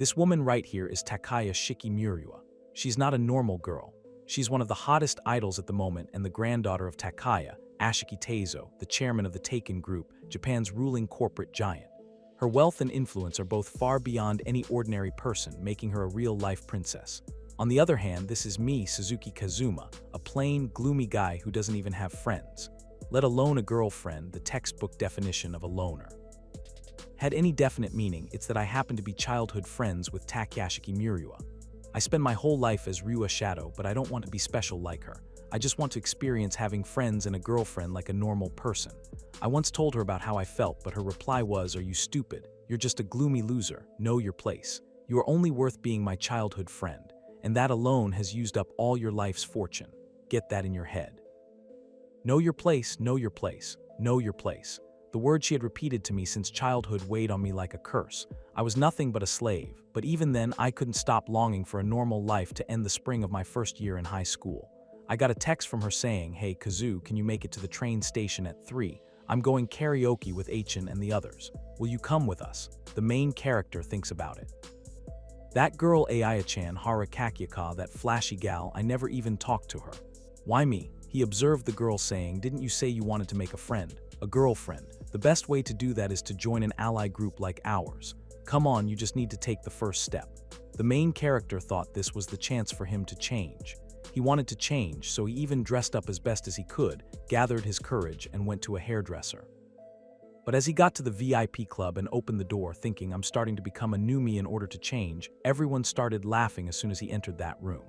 This woman right here is Takaya Shikimurua. She's not a normal girl. She's one of the hottest idols at the moment and the granddaughter of Takaya, Ashiki Teizo, the chairman of the Taken Group, Japan's ruling corporate giant. Her wealth and influence are both far beyond any ordinary person, making her a real-life princess. On the other hand, this is me, Suzuki Kazuma, a plain, gloomy guy who doesn't even have friends, let alone a girlfriend, the textbook definition of a loner. Had any definite meaning, it's that I happen to be childhood friends with Takashi Murua. I spend my whole life as Ryua Shadow, but I don't want to be special like her. I just want to experience having friends and a girlfriend like a normal person. I once told her about how I felt, but her reply was, "Are you stupid? You're just a gloomy loser. Know your place. You are only worth being my childhood friend, and that alone has used up all your life's fortune. Get that in your head. Know your place, know your place, know your place." The word she had repeated to me since childhood weighed on me like a curse. I was nothing but a slave, but even then I couldn't stop longing for a normal life to end the spring of my first year in high school. I got a text from her saying, "Hey Kazu, can you make it to the train station at 3? I'm going karaoke with Achin and the others. Will you come with us?" The main character thinks about it. That girl Ayaya-chan Harakakyaka, that flashy gal, I never even talked to her. Why me? He observed the girl saying, "Didn't you say you wanted to make a friend? A girlfriend? The best way to do that is to join an ally group like ours. Come on, you just need to take the first step." The main character thought this was the chance for him to change. He wanted to change, so he even dressed up as best as he could, gathered his courage, and went to a hairdresser. But as he got to the VIP club and opened the door thinking, "I'm starting to become a new me in order to change," everyone started laughing as soon as he entered that room.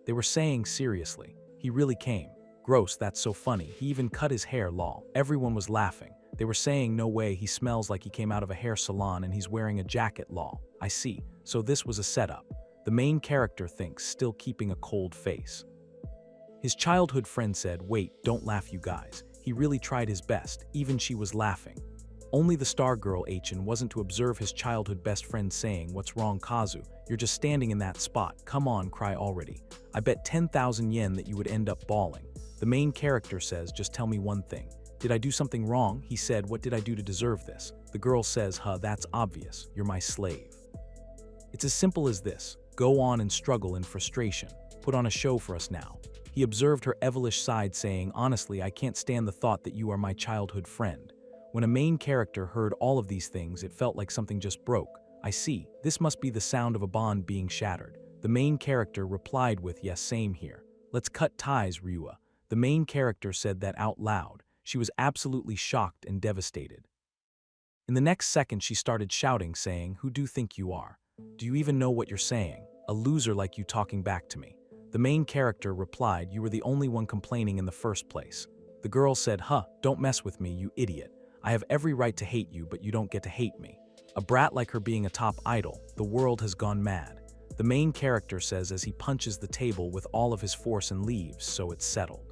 They were saying, "Seriously, he really came. Gross, that's so funny. He even cut his hair, lol." Everyone was laughing. They were saying, "No way, he smells like he came out of a hair salon and he's wearing a jacket, lol." I see. So this was a setup. The main character thinks, still keeping a cold face. His childhood friend said, "Wait, don't laugh you guys. He really tried his best." Even she was laughing. Only the star girl Achin wasn't to observe his childhood best friend saying, "What's wrong, Kazu? You're just standing in that spot. Come on, cry already. I bet 10,000 yen that you would end up bawling." The main character says, "Just tell me one thing. Did I do something wrong?" He said, "What did I do to deserve this?" The girl says, "That's obvious. You're my slave." It's as simple as this. Go on and struggle in frustration. Put on a show for us now. He observed her evilish side saying, "Honestly, I can't stand the thought that you are my childhood friend." When a main character heard all of these things, it felt like something just broke. I see. This must be the sound of a bond being shattered. The main character replied with, "Yes, same here. Let's cut ties, Ryua." The main character said that out loud. She was absolutely shocked and devastated. In the next second, she started shouting, saying, "Who do you think you are? Do you even know what you're saying? A loser like you talking back to me." The main character replied, "You were the only one complaining in the first place." The girl said, "Don't mess with me, you idiot. I have every right to hate you, but you don't get to hate me." A brat like her being a top idol, the world has gone mad. The main character says as he punches the table with all of his force and leaves, so it's settled.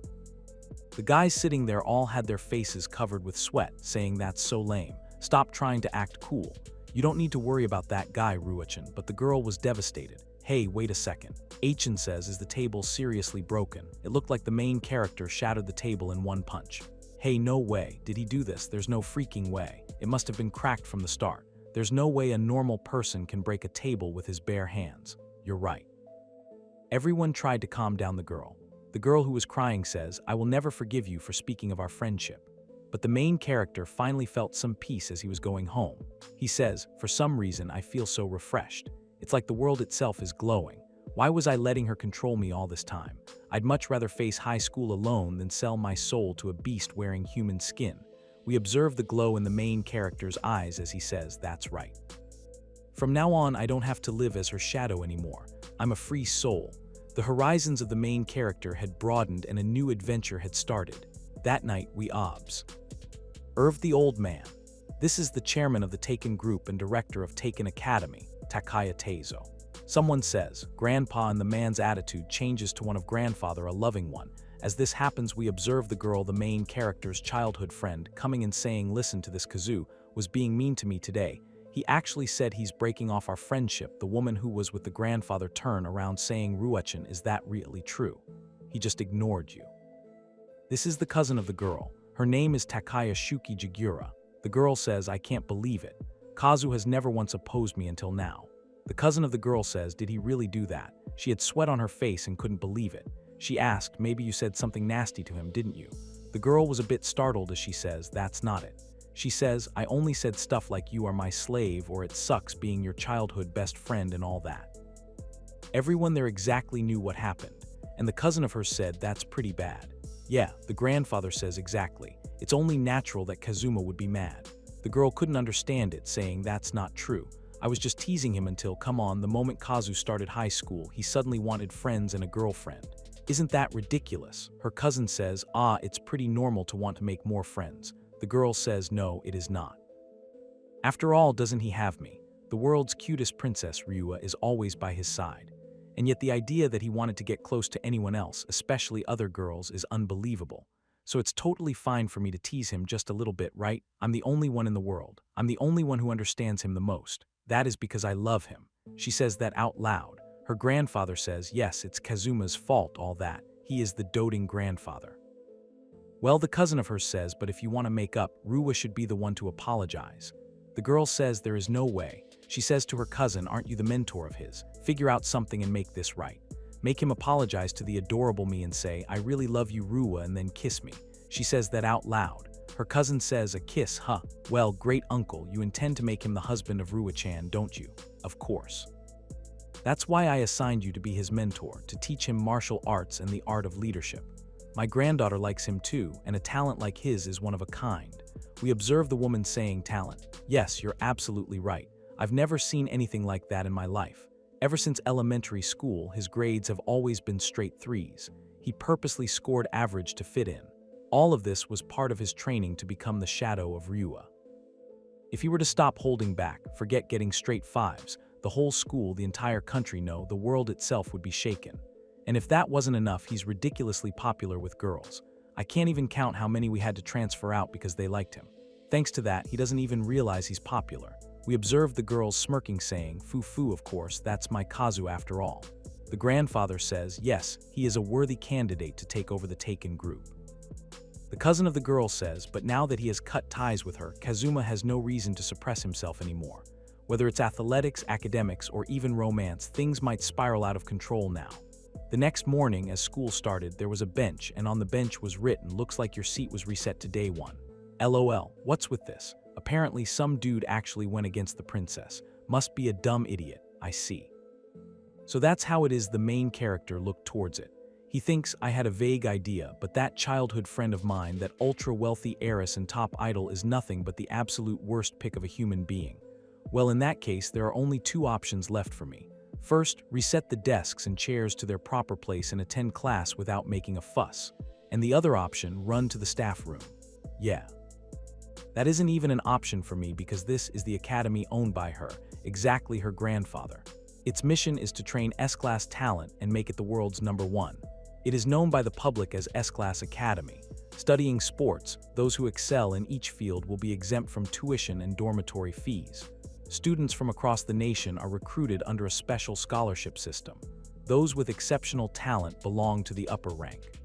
The guys sitting there all had their faces covered with sweat, saying, "That's so lame. Stop trying to act cool. You don't need to worry about that guy, Ruachin." But the girl was devastated. "Hey, wait a second." Achin says, "Is the table seriously broken?" It looked like the main character shattered the table in one punch. "Hey, no way. Did he do this? There's no freaking way. It must have been cracked from the start. There's no way a normal person can break a table with his bare hands." You're right. Everyone tried to calm down the girl. The girl who was crying says, "I will never forgive you for speaking of our friendship." But the main character finally felt some peace as he was going home. He says, "For some reason, I feel so refreshed. It's like the world itself is glowing. Why was I letting her control me all this time? I'd much rather face high school alone than sell my soul to a beast wearing human skin." We observe the glow in the main character's eyes as he says, "That's right. From now on, I don't have to live as her shadow anymore. I'm a free soul." The horizons of the main character had broadened and a new adventure had started. That night, we obs. Irv the old man. This is the chairman of the Taken Group and director of Taken Academy, Takaya Teizo. Someone says, "Grandpa," and the man's attitude changes to one of grandfather, a loving one. As this happens, we observe the girl, the main character's childhood friend, coming and saying, "Listen to this, Kazu was being mean to me today. He actually said he's breaking off our friendship." The woman who was with the grandfather turned around saying, "Ruachin, is that really true? He just ignored you." This is the cousin of the girl. Her name is Takaya Shuki Jigura. The girl says, "I can't believe it. Kazu has never once opposed me until now." The cousin of the girl says, did he really do that? She had sweat on her face and couldn't believe it. She asked, maybe you said something nasty to him, didn't you? The girl was a bit startled as she says, that's not it. She says, I only said stuff like you are my slave or it sucks being your childhood best friend and all that. Everyone there exactly knew what happened, and the cousin of hers said, that's pretty bad. Yeah, the grandfather says exactly. It's only natural that Kazuma would be mad. The girl couldn't understand it, saying, that's not true. I was just teasing him until, come on, the moment Kazu started high school, he suddenly wanted friends and a girlfriend. Isn't that ridiculous? Her cousin says, it's pretty normal to want to make more friends. The girl says, no, it is not. After all, doesn't he have me? The world's cutest princess, Ryua, is always by his side. And yet the idea that he wanted to get close to anyone else, especially other girls, is unbelievable. So it's totally fine for me to tease him just a little bit, right? I'm the only one in the world. I'm the only one who understands him the most. That is because I love him. She says that out loud. Her grandfather says, yes, it's Kazuma's fault, all that. He is the doting grandfather. Well, the cousin of hers says, but if you want to make up, Ryua should be the one to apologize. The girl says there is no way. She says to her cousin, aren't you the mentor of his? Figure out something and make this right. Make him apologize to the adorable me and say, I really love you, Ryua, and then kiss me. She says that out loud. Her cousin says, a kiss, huh? Well, great uncle, you intend to make him the husband of Ryua-chan, don't you? Of course. That's why I assigned you to be his mentor, to teach him martial arts and the art of leadership. My granddaughter likes him too, and a talent like his is one of a kind. We observe the woman saying talent. Yes, you're absolutely right. I've never seen anything like that in my life. Ever since elementary school, his grades have always been straight threes. He purposely scored average to fit in. All of this was part of his training to become the shadow of Ryua. If he were to stop holding back, forget getting straight fives, the whole school, the entire country, no, the world itself would be shaken. And if that wasn't enough, he's ridiculously popular with girls. I can't even count how many we had to transfer out because they liked him. Thanks to that, he doesn't even realize he's popular. We observed the girls smirking, saying, foo, of course, that's my Kazu after all. The grandfather says, yes, he is a worthy candidate to take over the Taken group. The cousin of the girl says, but now that he has cut ties with her, Kazuma has no reason to suppress himself anymore. Whether it's athletics, academics, or even romance, things might spiral out of control now. The next morning, as school started, there was a bench, and on the bench was written, looks like your seat was reset to day one. LOL, what's with this? Apparently some dude actually went against the princess. Must be a dumb idiot, I see. So that's how it is the main character looked towards it. He thinks I had a vague idea, but that childhood friend of mine, that ultra-wealthy heiress and top idol is nothing but the absolute worst pick of a human being. Well, in that case, there are only two options left for me. First, reset the desks and chairs to their proper place and attend class without making a fuss. And the other option, run to the staff room. Yeah. That isn't even an option for me because this is the academy owned by her, exactly her grandfather. Its mission is to train S-Class talent and make it the world's #1. It is known by the public as S-Class Academy. Studying sports, those who excel in each field will be exempt from tuition and dormitory fees. Students from across the nation are recruited under a special scholarship system. Those with exceptional talent belong to the upper rank,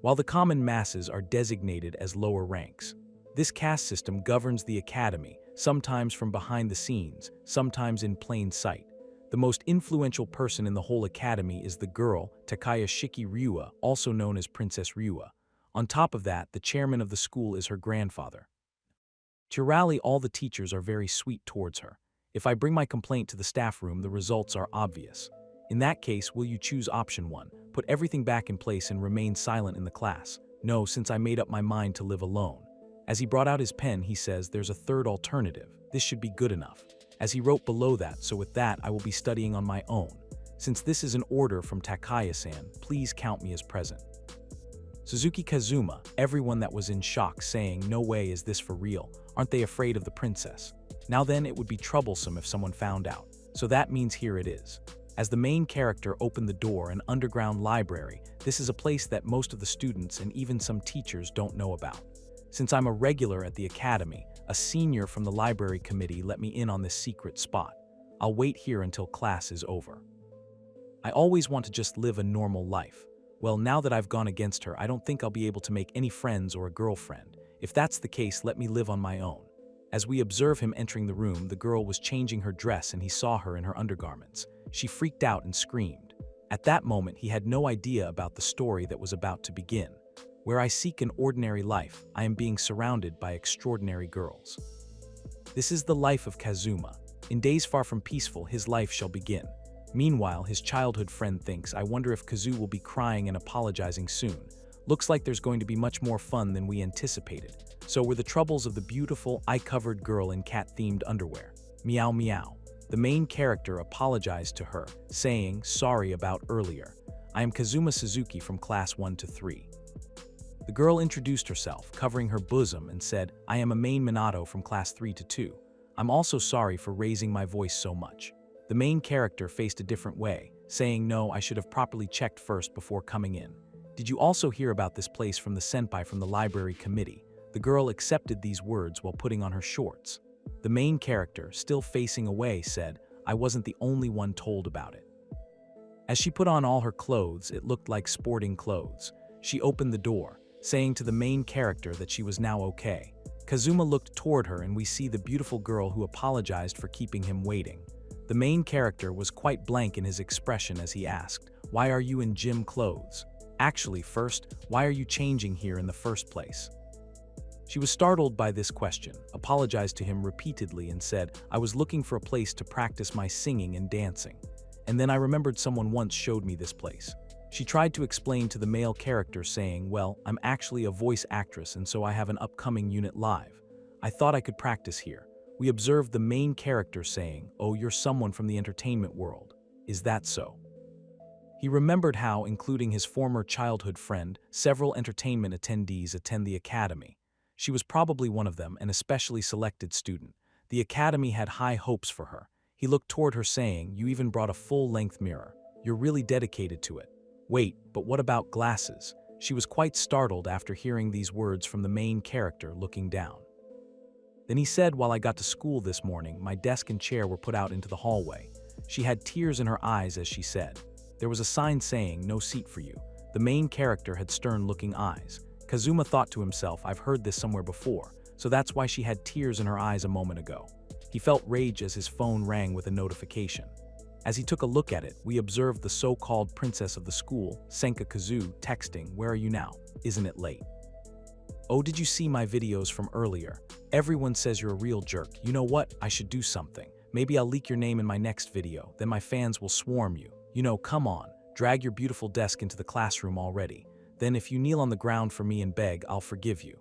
while the common masses are designated as lower ranks. This caste system governs the academy, sometimes from behind the scenes, sometimes in plain sight. The most influential person in the whole academy is the girl, Takaya Shiki Ryua, also known as Princess Ryua. On top of that, the chairman of the school is her grandfather. To rally, all the teachers are very sweet towards her. If I bring my complaint to the staff room, the results are obvious. In that case, will you choose option 1, put everything back in place and remain silent in the class? No, since I made up my mind to live alone. As he brought out his pen, he says, there's a third alternative. This should be good enough. As he wrote below that, so with that, I will be studying on my own. Since this is an order from Takaya-san, please count me as present. Suzuki Kazuma, everyone that was in shock, saying, no way is this for real. Aren't they afraid of the princess? Now then, it would be troublesome if someone found out. So that means here it is. As the main character opened the door, an underground library, this is a place that most of the students and even some teachers don't know about. Since I'm a regular at the academy, a senior from the library committee let me in on this secret spot. I'll wait here until class is over. I always want to just live a normal life. Well, now that I've gone against her, I don't think I'll be able to make any friends or a girlfriend. If that's the case, let me live on my own. As we observe him entering the room, the girl was changing her dress and he saw her in her undergarments. She freaked out and screamed. At that moment, he had no idea about the story that was about to begin. Where I seek an ordinary life, I am being surrounded by extraordinary girls. This is the life of Kazuma. In days far from peaceful, his life shall begin. Meanwhile, his childhood friend thinks, I wonder if Kazu will be crying and apologizing soon. Looks like there's going to be much more fun than we anticipated. So were the troubles of the beautiful, eye-covered girl in cat-themed underwear. Meow meow. The main character apologized to her, saying, sorry about earlier. I am Kazuma Suzuki from class 1 to 3. The girl introduced herself, covering her bosom, and said, I am a main Minato from class 3 to 2. I'm also sorry for raising my voice so much. The main character faced a different way, saying, no, I should have properly checked first before coming in. Did you also hear about this place from the senpai from the library committee? The girl accepted these words while putting on her shorts. The main character, still facing away, said, I wasn't the only one told about it. As she put on all her clothes, it looked like sporting clothes. She opened the door, saying to the main character that she was now okay. Kazuma looked toward her and we see the beautiful girl who apologized for keeping him waiting. The main character was quite blank in his expression as he asked, why are you in gym clothes? Actually, first, why are you changing here in the first place? She was startled by this question, apologized to him repeatedly and said, I was looking for a place to practice my singing and dancing. And then I remembered someone once showed me this place. She tried to explain to the male character saying, well, I'm actually a voice actress and so I have an upcoming unit live. I thought I could practice here. We observed the main character saying, oh, you're someone from the entertainment world. Is that so? He remembered how, including his former childhood friend, several entertainment attendees attend the academy. She was probably one of them, an especially selected student. The academy had high hopes for her. He looked toward her saying, you even brought a full-length mirror. You're really dedicated to it. Wait, but what about glasses? She was quite startled after hearing these words from the main character looking down. Then he said, while I got to school this morning, my desk and chair were put out into the hallway. She had tears in her eyes as she said. There was a sign saying, no seat for you. The main character had stern-looking eyes. Kazuma thought to himself, I've heard this somewhere before, so that's why she had tears in her eyes a moment ago. He felt rage as his phone rang with a notification. As he took a look at it, we observed the so-called princess of the school, Senka Kazu, texting, where are you now? Isn't it late? Oh, did you see my videos from earlier? Everyone says you're a real jerk. You know what? I should do something. Maybe I'll leak your name in my next video, then my fans will swarm you. You know, come on, drag your beautiful desk into the classroom already. Then if you kneel on the ground for me and beg, I'll forgive you.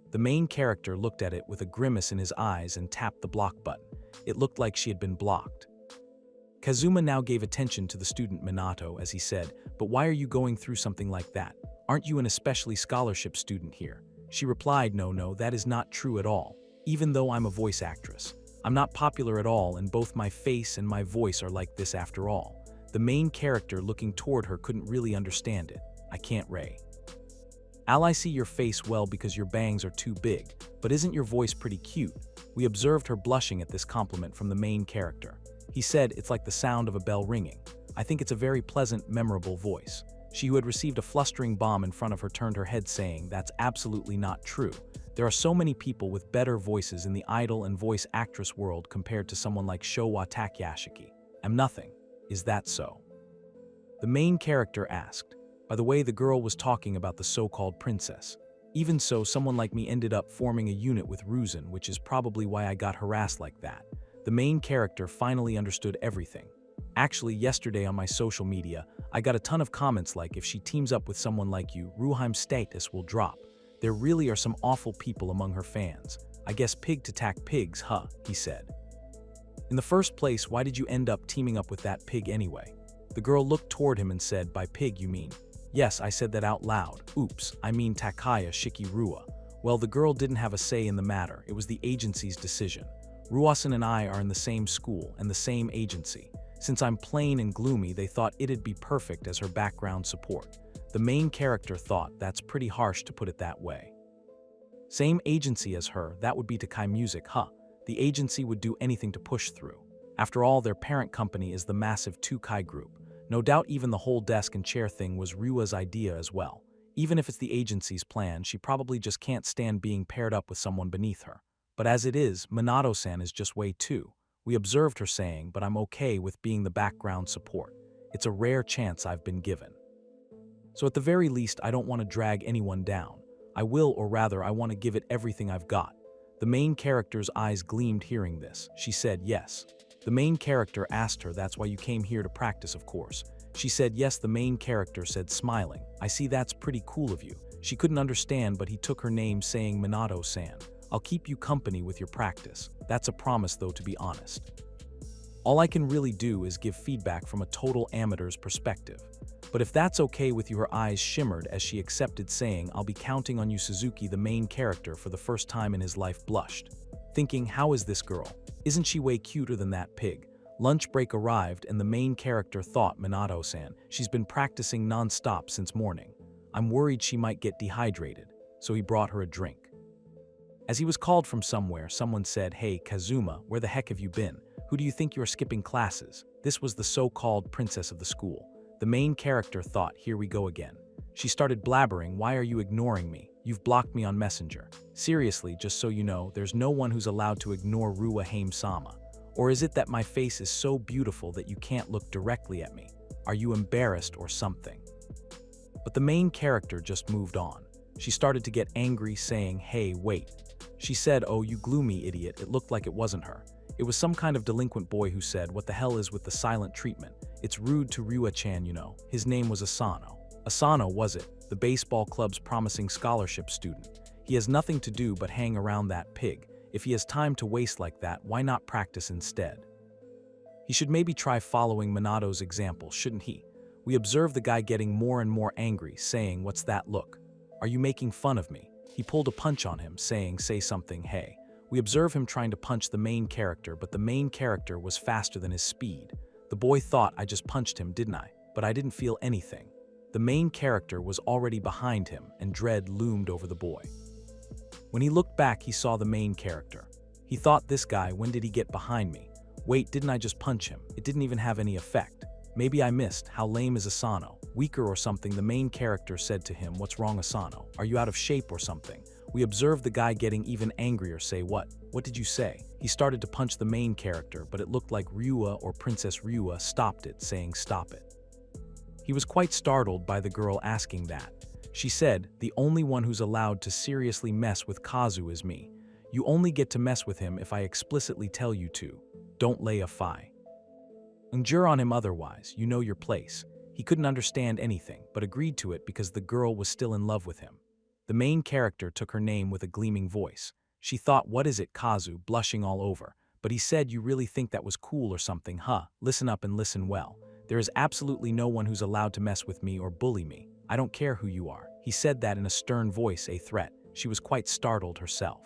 The main character looked at it with a grimace in his eyes and tapped the block button. It looked like she had been blocked. Kazuma now gave attention to the student Minato as he said, but why are you going through something like that? Aren't you an especially scholarship student here? She replied, no, that is not true at all. Even though I'm a voice actress, I'm not popular at all and both my face and my voice are like this after all. The main character looking toward her couldn't really understand it. I can't Ray. I see your face well because your bangs are too big, but isn't your voice pretty cute? We observed her blushing at this compliment from the main character. He said, it's like the sound of a bell ringing. I think it's a very pleasant, memorable voice. She who had received a flustering bomb in front of her turned her head saying, that's absolutely not true. There are so many people with better voices in the idol and voice actress world compared to someone like Showa Takayashiki. I'm nothing. Is that so? The main character asked. By the way, the girl was talking about the so-called princess. Even so, someone like me ended up forming a unit with Ruzin, which is probably why I got harassed like that. The main character finally understood everything. Actually, yesterday on my social media, I got a ton of comments like, if she teams up with someone like you, Ruheim's status will drop. There really are some awful people among her fans. I guess pig to attack pigs, huh, he said. In the first place, why did you end up teaming up with that pig anyway? The girl looked toward him and said, by pig you mean? Yes, I said that out loud. Oops, I mean Takaya Shikirua. Well, the girl didn't have a say in the matter. It was the agency's decision. Ruasan and I are in the same school and the same agency. Since I'm plain and gloomy, they thought it'd be perfect as her background support. The main character thought that's pretty harsh to put it that way. Same agency as her, that would be Takai Music, huh? The agency would do anything to push through. After all, their parent company is the massive Tukai group. No doubt even the whole desk and chair thing was Rua's idea as well. Even if it's the agency's plan, she probably just can't stand being paired up with someone beneath her. But as it is, Minato-san is just way too. We observed her saying, but I'm okay with being the background support. It's a rare chance I've been given. So at the very least, I don't want to drag anyone down. I will, or rather, I want to give it everything I've got. The main character's eyes gleamed hearing this. She said yes. The main character asked her, that's why you came here to practice, of course. She said yes. The main character said, smiling, I see, that's pretty cool of you. She couldn't understand, but he took her name, saying, Minato-san, I'll keep you company with your practice. That's a promise, though, to be honest. All I can really do is give feedback from a total amateur's perspective. But if that's okay with you, her eyes shimmered as she accepted, saying, I'll be counting on you. Suzuki, the main character, for the first time in his life, blushed, thinking, how is this girl? Isn't she way cuter than that pig? Lunch break arrived, and the main character thought, Minato-san, she's been practicing non-stop since morning. I'm worried she might get dehydrated, so he brought her a drink. As he was called from somewhere, someone said, hey, Kazuma, where the heck have you been? Who do you think you're skipping classes? This was the so-called princess of the school. The main character thought, here we go again. She started blabbering, why are you ignoring me? You've blocked me on Messenger. Seriously, just so you know, there's no one who's allowed to ignore Rua Hame-sama. Or is it that my face is so beautiful that you can't look directly at me? Are you embarrassed or something? But the main character just moved on. She started to get angry, saying, hey, wait. She said, oh, you gloomy idiot. It looked like it wasn't her. It was some kind of delinquent boy who said, what the hell is with the silent treatment? It's rude to Rua-chan, you know. His name was Asano. Asano, was it? The baseball club's promising scholarship student. He has nothing to do but hang around that pig. If he has time to waste like that, why not practice instead? He should maybe try following Minato's example, shouldn't he? We observed the guy getting more and more angry, saying, what's that look? Are you making fun of me? He pulled a punch on him, saying, say something, hey. We observe him trying to punch the main character, but the main character was faster than his speed. The boy thought, I just punched him, didn't I? But I didn't feel anything. The main character was already behind him, and dread loomed over the boy. When he looked back, he saw the main character. He thought, this guy, when did he get behind me? Wait, didn't I just punch him? It didn't even have any effect. Maybe I missed. How lame is Asano? Weaker or something? The main character said to him, what's wrong, Asano? Are you out of shape or something? We observed the guy getting even angrier, say, what? What did you say? He started to punch the main character, but it looked like Ryua or Princess Ryua stopped it, saying, stop it. He was quite startled by the girl asking that. She said, the only one who's allowed to seriously mess with Kazu is me. You only get to mess with him if I explicitly tell you to. Don't lay a fi. Injure on him otherwise, you know your place. He couldn't understand anything, but agreed to it because the girl was still in love with him. The main character took her name with a gleaming voice. She thought, what is it, Kazu, blushing all over? But he said, you really think that was cool or something, huh? Listen up and listen well. There is absolutely no one who's allowed to mess with me or bully me. I don't care who you are. He said that in a stern voice, a threat. She was quite startled herself.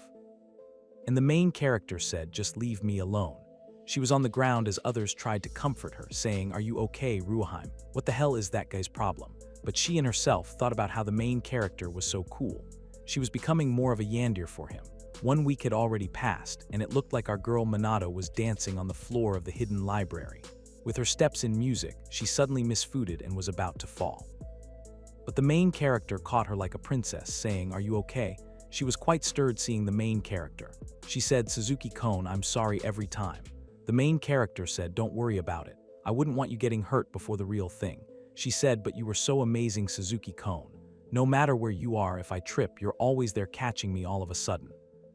And the main character said, just leave me alone. She was on the ground as others tried to comfort her, saying, are you okay, Ruaheim? What the hell is that guy's problem? But she and herself thought about how the main character was so cool. She was becoming more of a yandere for him. 1 week had already passed, and it looked like our girl Minato was dancing on the floor of the hidden library. With her steps in music, she suddenly misfooted and was about to fall. But the main character caught her like a princess, saying, are you okay? She was quite stirred seeing the main character. She said, Suzuki-kun, I'm sorry every time. The main character said, don't worry about it. I wouldn't want you getting hurt before the real thing. She said, but you were so amazing, Suzuki-kun. No matter where you are, if I trip, you're always there catching me all of a sudden.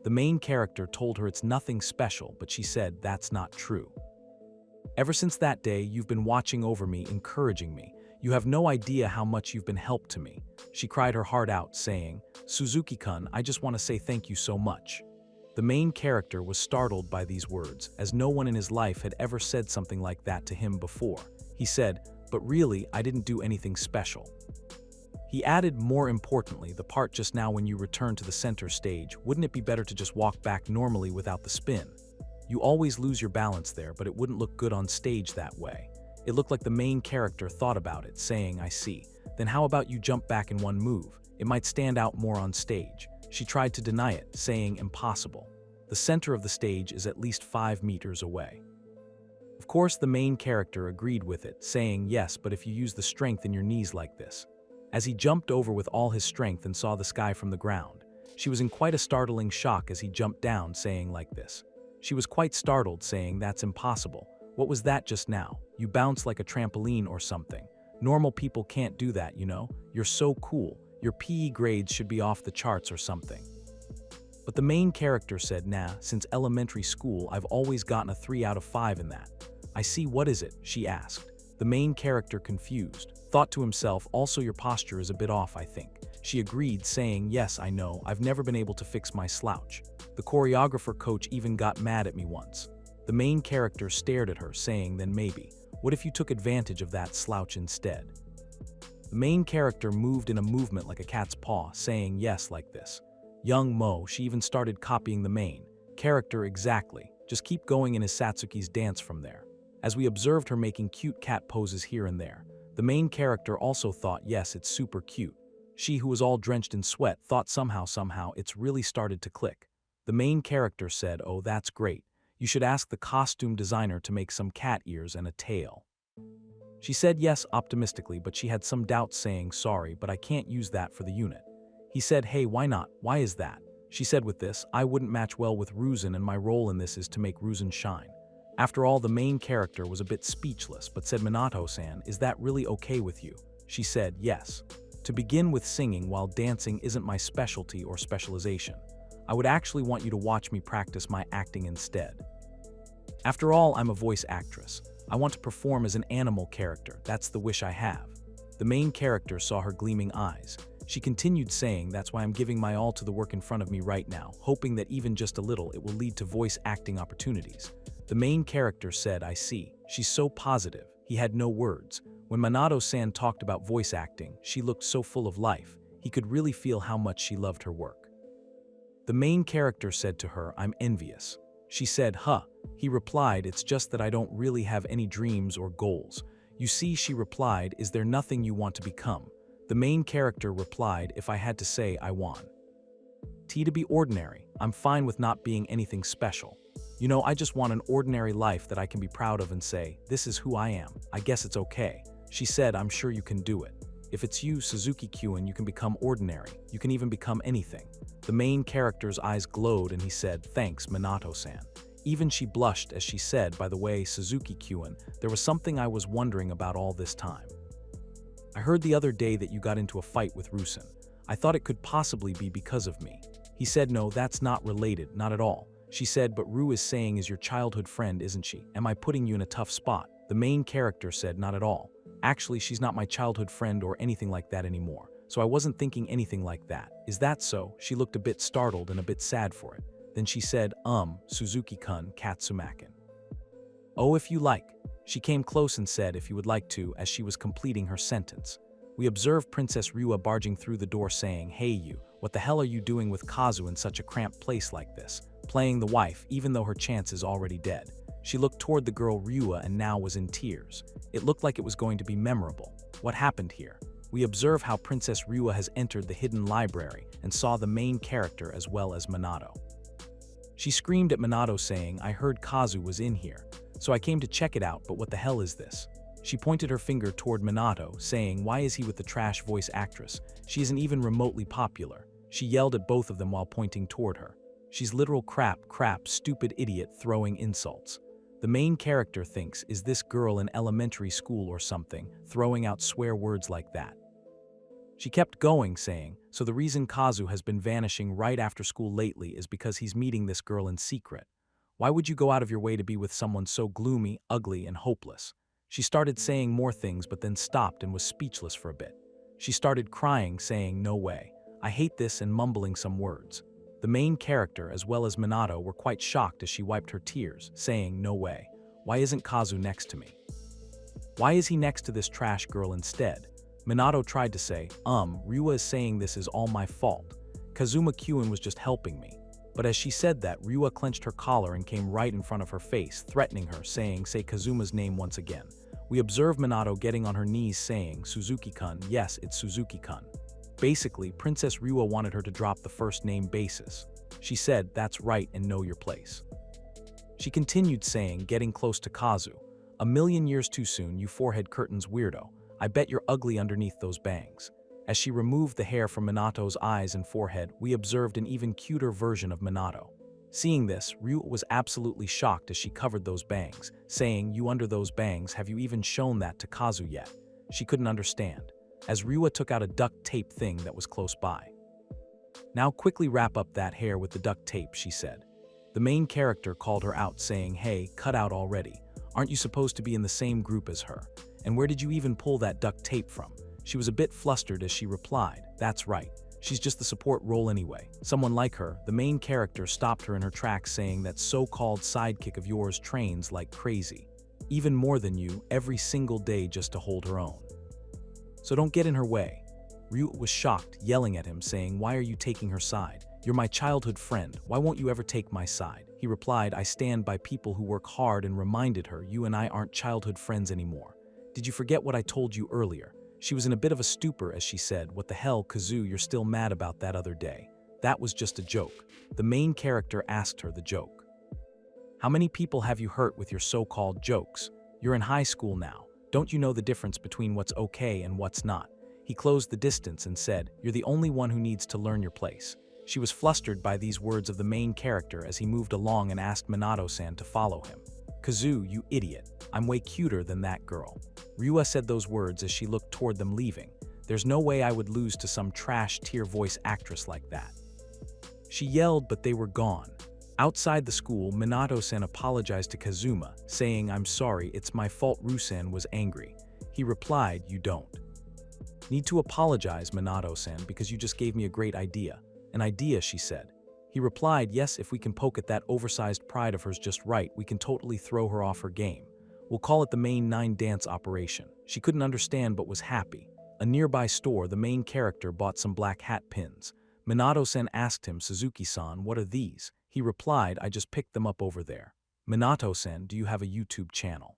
The main character told her it's nothing special, but she said, that's not true. Ever since that day, you've been watching over me, encouraging me. You have no idea how much you've been help to me. She cried her heart out, saying, Suzuki-kun, I just want to say thank you so much. The main character was startled by these words, as no one in his life had ever said something like that to him before. He said, but really, I didn't do anything special. He added, more importantly, the part just now when you return to the center stage, wouldn't it be better to just walk back normally without the spin? You always lose your balance there, but it wouldn't look good on stage that way. It looked like the main character thought about it, saying, I see. Then how about you jump back in one move? It might stand out more on stage. She tried to deny it, saying, impossible. The center of the stage is at least 5 meters away. Of course, the main character agreed with it, saying, yes, but if you use the strength in your knees like this. As he jumped over with all his strength and saw the sky from the ground, She was in quite a startling shock as he jumped down, saying like this. She was quite startled, saying, "That's impossible. What was that just now? You bounced like a trampoline or something. Normal people can't do that, you know? You're so cool. Your PE grades should be off the charts or something." But the main character said, "Nah, since elementary school I've always gotten a 3 out of 5 in that." "I see, what is it?" she asked. The main character, confused, thought to himself, "Also your posture is a bit off, I think." She agreed, saying, "Yes, I know, I've never been able to fix my slouch. The choreographer coach even got mad at me once." The main character stared at her, saying, "Then maybe, what if you took advantage of that slouch instead?" The main character moved in a movement like a cat's paw, saying yes like this. Young Mo, she even started copying the main character exactly. Just keep going in his Satsuki's dance from there. As we observed her making cute cat poses here and there, the main character also thought, yes, it's super cute. She, who was all drenched in sweat, thought somehow it's really started to click. The main character said, "Oh, that's great. You should ask the costume designer to make some cat ears and a tail." She said yes optimistically, but she had some doubts, saying, "Sorry, but I can't use that for the unit." He said, "Hey, why not? Why is that?" She said, "With this, I wouldn't match well with Ruzin, and my role in this is to make Ruzin shine." After all, the main character was a bit speechless, but said, "Minato-san, is that really okay with you?" She said, "Yes. To begin with, singing while dancing isn't my specialty or specialization. I would actually want you to watch me practice my acting instead. After all, I'm a voice actress. I want to perform as an animal character, that's the wish I have." The main character saw her gleaming eyes. She continued, saying, "That's why I'm giving my all to the work in front of me right now, hoping that even just a little it will lead to voice acting opportunities." The main character said, "I see. She's so positive." He had no words. When Minato-san talked about voice acting, she looked so full of life. He could really feel how much she loved her work. The main character said to her, "I'm envious." She said, "Huh." He replied, "It's just that I don't really have any dreams or goals." "You see," she replied, "is there nothing you want to become?" The main character replied, "If I had to say, I want to be ordinary. I'm fine with not being anything special. You know, I just want an ordinary life that I can be proud of and say, this is who I am. I guess it's okay." She said, "I'm sure you can do it. If it's you, Suzuki-Kyun, you can become ordinary. You can even become anything." The main character's eyes glowed and he said, "Thanks, Minato-san." Even she blushed as she said, "By the way, Suzuki-Kyun, there was something I was wondering about all this time. I heard the other day that you got into a fight with Rusin. I thought it could possibly be because of me." He said, "No, that's not related, not at all." She said, "But Ru is saying is your childhood friend, isn't she? Am I putting you in a tough spot?" The main character said, "Not at all. Actually, she's not my childhood friend or anything like that anymore, so I wasn't thinking anything like that." "Is that so?" She looked a bit startled and a bit sad for it. Then she said, Suzuki-kun Katsumakin. "Oh, if you like." She came close and said, "If you would like to," as she was completing her sentence. We observed Princess Ryua barging through the door, saying, "Hey you, what the hell are you doing with Kazu in such a cramped place like this? Playing the wife, even though her chance is already dead." She looked toward the girl Ryua and now was in tears. It looked like it was going to be memorable. What happened here? We observe how Princess Ryua has entered the hidden library and saw the main character as well as Minato. She screamed at Minato, saying, "I heard Kazu was in here, so I came to check it out, but what the hell is this?" She pointed her finger toward Minato, saying, "Why is he with the trash voice actress? She isn't even remotely popular." She yelled at both of them while pointing toward her. "She's literal crap, stupid idiot," throwing insults. The main character thinks, is this girl in elementary school or something, throwing out swear words like that? She kept going, saying, "So the reason Kazu has been vanishing right after school lately is because he's meeting this girl in secret. Why would you go out of your way to be with someone so gloomy, ugly, and hopeless?" She started saying more things but then stopped and was speechless for a bit. She started crying, saying, "No way. I hate this," and mumbling some words. The main character as well as Minato were quite shocked as she wiped her tears, saying, "No way. Why isn't Kazu next to me? Why is he next to this trash girl instead?" Minato tried to say, Ryua is saying this is all my fault. Kazuma-Kyun was just helping me." But as she said that, Ryua clenched her collar and came right in front of her face, threatening her, saying, "Say Kazuma's name once again." We observe Minato getting on her knees, saying, "Suzuki-kun, yes, it's Suzuki-kun." Basically, Princess Ryua wanted her to drop the first name basis. She said, "That's right, and know your place." She continued saying, getting close to Kazu, "A million years too soon, you forehead curtains weirdo. I bet you're ugly underneath those bangs." As she removed the hair from Minato's eyes and forehead, we observed an even cuter version of Minato. Seeing this, Ryua was absolutely shocked as she covered those bangs, saying, "You under those bangs, have you even shown that to Kazu yet?" She couldn't understand, as Ryua took out a duct tape thing that was close by. "Now quickly wrap up that hair with the duct tape," she said. The main character called her out, saying, "Hey, cut out already. Aren't you supposed to be in the same group as her? And where did you even pull that duct tape from?" She was a bit flustered as she replied, "That's right. She's just the support role anyway. Someone like her." The main character stopped her in her tracks, saying, "That so-called sidekick of yours trains like crazy. Even more than you, every single day just to hold her own. So don't get in her way." Ryua was shocked, yelling at him, saying, "Why are you taking her side? You're my childhood friend. Why won't you ever take my side?" He replied, "I stand by people who work hard," and reminded her, "You and I aren't childhood friends anymore. Did you forget what I told you earlier?" She was in a bit of a stupor as she said, "What the hell, Kazu, you're still mad about that other day. That was just a joke." The main character asked her the joke. "How many people have you hurt with your so-called jokes? You're in high school now. Don't you know the difference between what's okay and what's not?" He closed the distance and said, "You're the only one who needs to learn your place." She was flustered by these words of the main character as he moved along and asked Minato-san to follow him. "Kazu, you idiot. I'm way cuter than that girl." Ryua said those words as she looked toward them leaving. "There's no way I would lose to some trash tier voice actress like that." She yelled, but they were gone. Outside the school, Minato-san apologized to Kazuma, saying, "I'm sorry, it's my fault." Rusan was angry. He replied, "You don't need to apologize, Minato-san, because you just gave me a great idea." "An idea," she said. He replied, "Yes, if we can poke at that oversized pride of hers just right, we can totally throw her off her game. We'll call it the main 9 dance operation." She couldn't understand but was happy. A nearby store, the main character bought some black hat pins. Minato-san asked him, "Suzuki-san, what are these?" He replied, "I just picked them up over there." "Minato-san, do you have a YouTube channel?"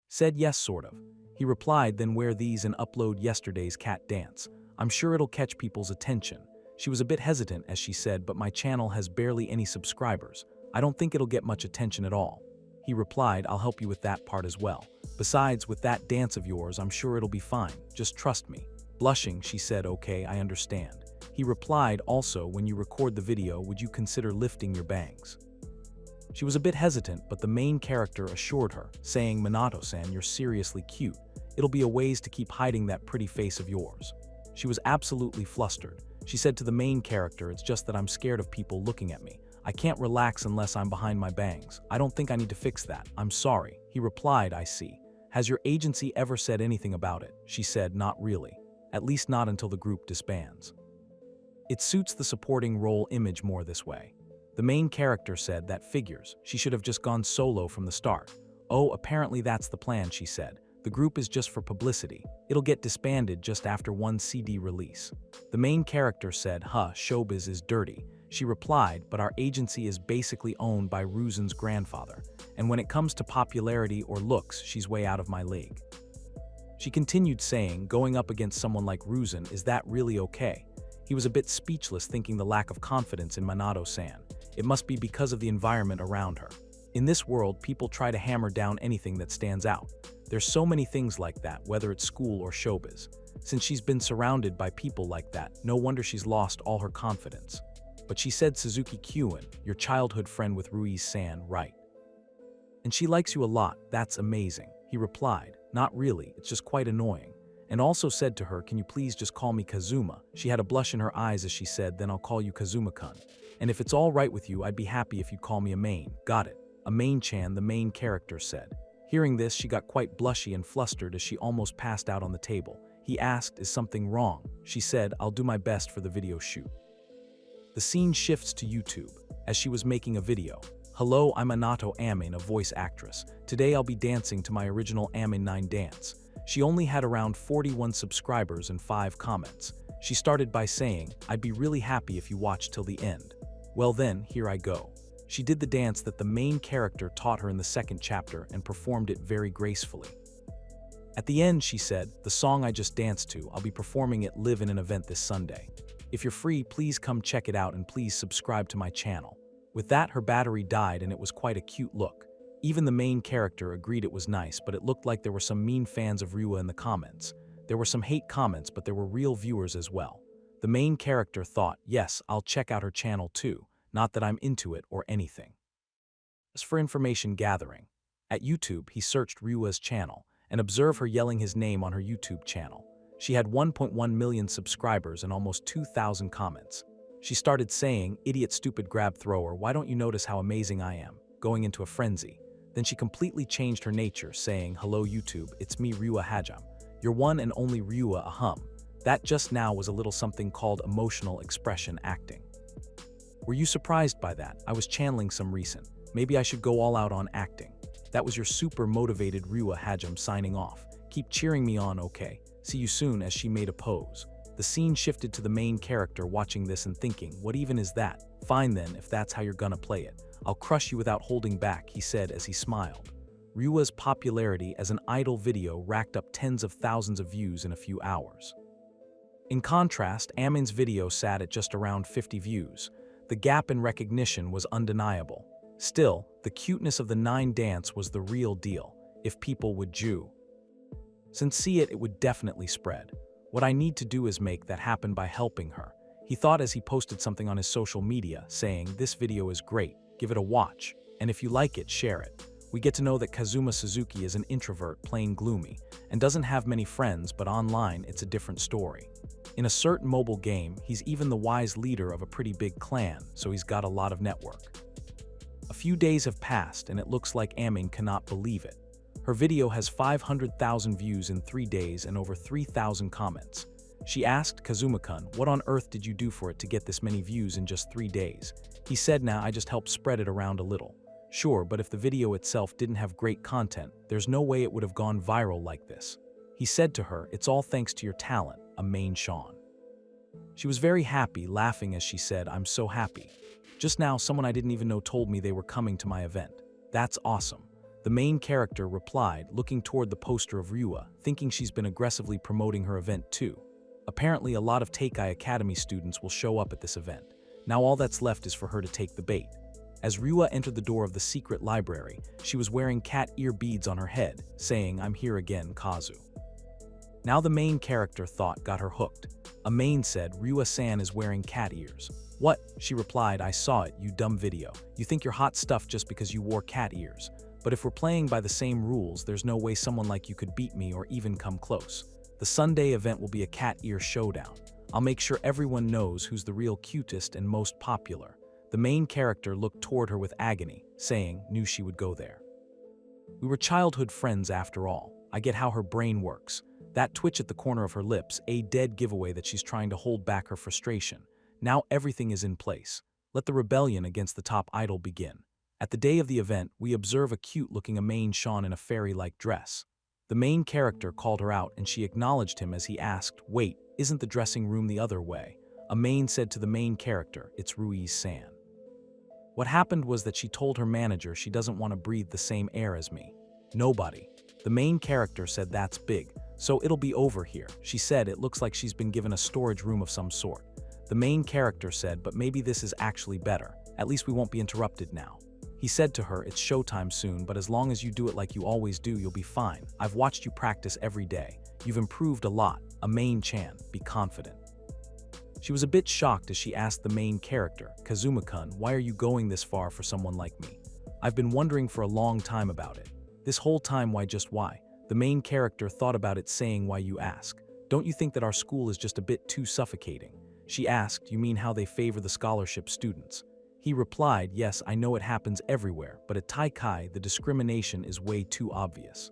Said, "Yes, sort of." He replied, "Then wear these and upload yesterday's cat dance. I'm sure it'll catch people's attention." She was a bit hesitant as she said, "But my channel has barely any subscribers. I don't think it'll get much attention at all." He replied, "I'll help you with that part as well. Besides, with that dance of yours, I'm sure it'll be fine. Just trust me." Blushing, she said, "Okay, I understand." He replied, "Also, when you record the video, would you consider lifting your bangs?" She was a bit hesitant, but the main character assured her, saying, "Minato-san, you're seriously cute. It'll be a ways to keep hiding that pretty face of yours." She was absolutely flustered. She said to the main character, "It's just that I'm scared of people looking at me. I can't relax unless I'm behind my bangs. I don't think I need to fix that. I'm sorry." He replied, "I see. Has your agency ever said anything about it?" She said, "Not really. At least not until the group disbands. It suits the supporting role image more this way." The main character said, "That figures. She should have just gone solo from the start." "Oh, apparently that's the plan," she said. "The group is just for publicity. It'll get disbanded just after one CD release." The main character said, "Showbiz is dirty." She replied, "But our agency is basically owned by Ruzen's grandfather, and when it comes to popularity or looks, she's way out of my league." She continued saying, "Going up against someone like Ruzen, is that really okay?" He was a bit speechless, thinking the lack of confidence in Minato-san. It must be because of the environment around her. In this world, people try to hammer down anything that stands out. There's so many things like that, whether it's school or showbiz. Since she's been surrounded by people like that, no wonder she's lost all her confidence. But she said, "Suzuki-Kyun, your childhood friend with Ruiz-san, right? And she likes you a lot. That's amazing." He replied, "Not really, it's just quite annoying." And also said to her, "Can you please just call me Kazuma?" She had a blush in her eyes as she said, "Then I'll call you Kazuma-kun. And if it's all right with you, I'd be happy if you'd call me a main." "Got it. A main-chan," the main character said. Hearing this, she got quite blushy and flustered as she almost passed out on the table. He asked, "Is something wrong?" She said, "I'll do my best for the video shoot." The scene shifts to YouTube, as she was making a video. "Hello, I'm Anato Amin, a voice actress. Today I'll be dancing to my original Amin 9 dance." She only had around 41 subscribers and 5 comments. She started by saying, "I'd be really happy if you watched till the end." Well then, here I go. She did the dance that the main character taught her in the 2nd chapter and performed it very gracefully. At the end, she said, "The song I just danced to, I'll be performing it live in an event this Sunday. If you're free, please come check it out and please subscribe to my channel." With that, her battery died and it was quite a cute look. Even the main character agreed it was nice, but it looked like there were some mean fans of Ryua in the comments. There were some hate comments, but there were real viewers as well. The main character thought, yes, I'll check out her channel too, not that I'm into it or anything. As for information gathering, at YouTube he searched Ryua's channel and observed her yelling his name on her YouTube channel. She had 1.1 million subscribers and almost 2,000 comments. She started saying, "Idiot, stupid grab thrower, why don't you notice how amazing I am?" going into a frenzy. Then she completely changed her nature, saying, "Hello YouTube, it's me Ryua Hajam. Your one and only Ryua Ahum." That just now was a little something called emotional expression acting. Were you surprised by that? I was channeling some recent. Maybe I should go all out on acting. That was your super motivated Ryua Hajam signing off. Keep cheering me on, okay? See you soon, as she made a pose. The scene shifted to the main character watching this and thinking, what even is that? Fine then, if that's how you're gonna play it. I'll crush you without holding back, he said as he smiled. Ryua's popularity as an idol video racked up tens of thousands of views in a few hours. In contrast, Amin's video sat at just around 50 views. The gap in recognition was undeniable. Still, the cuteness of the 9 dance was the real deal, if people would Jew. Since see it would definitely spread. What I need to do is make that happen by helping her. He thought as he posted something on his social media, saying, "This video is great, give it a watch, and if you like it, share it." We get to know that Kazuma Suzuki is an introvert playing gloomy, and doesn't have many friends, but online it's a different story. In a certain mobile game, he's even the wise leader of a pretty big clan, so he's got a lot of network. A few days have passed, and it looks like Amin cannot believe it. Her video has 500,000 views in 3 days and over 3,000 comments. She asked Kazuma-kun, "What on earth did you do for it to get this many views in just 3 days?" He said, "Nah, I just helped spread it around a little." Sure, but if the video itself didn't have great content, there's no way it would have gone viral like this. He said to her, "It's all thanks to your talent, a main Sean." She was very happy, laughing as she said, "I'm so happy. Just now someone I didn't even know told me they were coming to my event. That's awesome." The main character replied, looking toward the poster of Ryua, thinking she's been aggressively promoting her event too. Apparently a lot of Teikai Academy students will show up at this event. Now all that's left is for her to take the bait. As Ryua entered the door of the secret library, she was wearing cat ear beads on her head, saying, "I'm here again, Kazu." Now the main character thought got her hooked. A main said, "Ryua-san is wearing cat ears." "What?" She replied, "I saw it, you dumb video. You think you're hot stuff just because you wore cat ears. But if we're playing by the same rules, there's no way someone like you could beat me or even come close. The Sunday event will be a cat ear showdown. I'll make sure everyone knows who's the real cutest and most popular." The main character looked toward her with agony, saying, "Knew she would go there. We were childhood friends after all. I get how her brain works." That twitch at the corner of her lips, a dead giveaway that she's trying to hold back her frustration. Now everything is in place. Let the rebellion against the top idol begin. At the day of the event, we observe a cute-looking Amain Sean in a fairy-like dress. The main character called her out and she acknowledged him as he asked, "Wait, isn't the dressing room the other way?" Amain said to the main character, "It's Ruiz-san." What happened was that she told her manager she doesn't want to breathe the same air as me. Nobody. The main character said, "That's big. So it'll be over here." She said, "It looks like she's been given a storage room of some sort." The main character said, "But maybe this is actually better. At least we won't be interrupted now." He said to her, "It's showtime soon, but as long as you do it like you always do, you'll be fine. I've watched you practice every day. You've improved a lot. Amain-chan, be confident." She was a bit shocked as she asked the main character, "Kazuma-kun, why are you going this far for someone like me? I've been wondering for a long time about it. This whole time, why just why?" The main character thought about it, saying, "Why you ask? Don't you think that our school is just a bit too suffocating?" She asked, "You mean how they favor the scholarship students?" He replied, "Yes, I know it happens everywhere, but at Taikai the discrimination is way too obvious.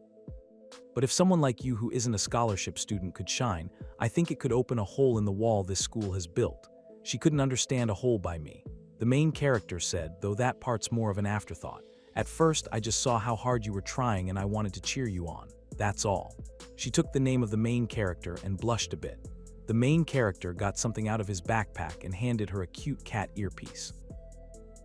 But if someone like you who isn't a scholarship student could shine, I think it could open a hole in the wall this school has built." She couldn't understand a hole by me. The main character said, though that part's more of an afterthought. "At first, I just saw how hard you were trying and I wanted to cheer you on. That's all." She took the name of the main character and blushed a bit. The main character got something out of his backpack and handed her a cute cat earpiece.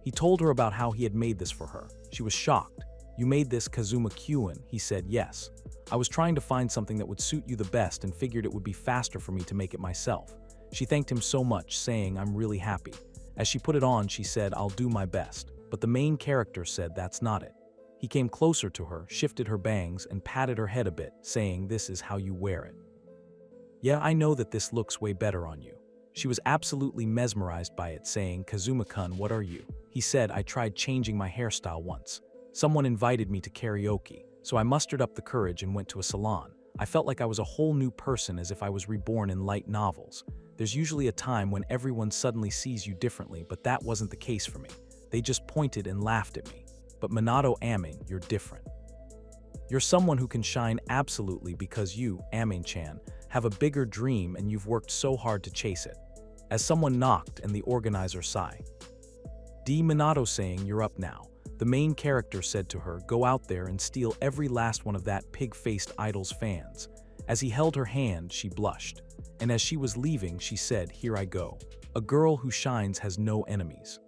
He told her about how he had made this for her. She was shocked. "You made this, Kazuma-kun?" He said, "Yes. I was trying to find something that would suit you the best and figured it would be faster for me to make it myself." She thanked him so much, saying, "I'm really happy." As she put it on, she said, "I'll do my best." But the main character said that's not it. He came closer to her, shifted her bangs, and patted her head a bit, saying, "This is how you wear it." Yeah, I know that this looks way better on you. She was absolutely mesmerized by it, saying, Kazuma-kun, what are you? He said, I tried changing my hairstyle once. Someone invited me to karaoke, so I mustered up the courage and went to a salon. I felt like I was a whole new person, as if I was reborn in light novels. There's usually a time when everyone suddenly sees you differently, but that wasn't the case for me. They just pointed and laughed at me. But Minato Amin, you're different. You're someone who can shine absolutely because you, Amin-chan, have a bigger dream and you've worked so hard to chase it. As someone knocked and the organizer sighed. Minato saying, you're up now. The main character said to her, go out there and steal every last one of that pig-faced idol's fans. As he held her hand, she blushed. And as she was leaving, she said, here I go. A girl who shines has no enemies.